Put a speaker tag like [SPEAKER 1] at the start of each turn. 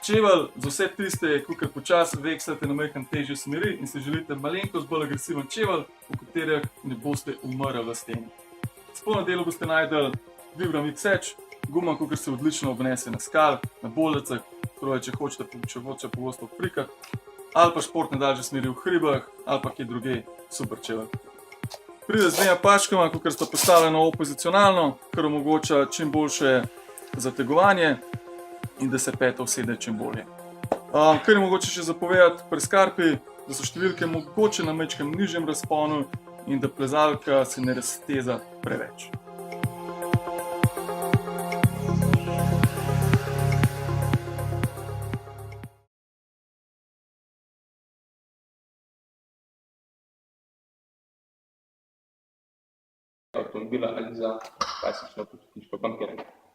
[SPEAKER 1] Čevelj za vse tiste, ki počasi vekslate na majhen težje smeri in si želite malenkost bolj agresiven čevelj, v katerih ne boste umrli v steni. Spodnjo delu boste najdeli Vibram X-Edge, guma, ki se odlično obnese na skal, na boldecah, torej če hočete pogosto frikati, ali pa športne daljše smeri v hribah, ali pa kje druge, super čevelj. Pride z dvema pačkama, ki sta postavljena opozicionalno, kar omogoča čim boljše zategovanje in da se peta usede čim bolje. Kar je mogoče še zapovedati pri skarpi, da so številke mogoče na majčkem nižjem razponu in da plezalka se ne razteza preveč.
[SPEAKER 2] Avtomobila ali za klasično počitniško kampiranje.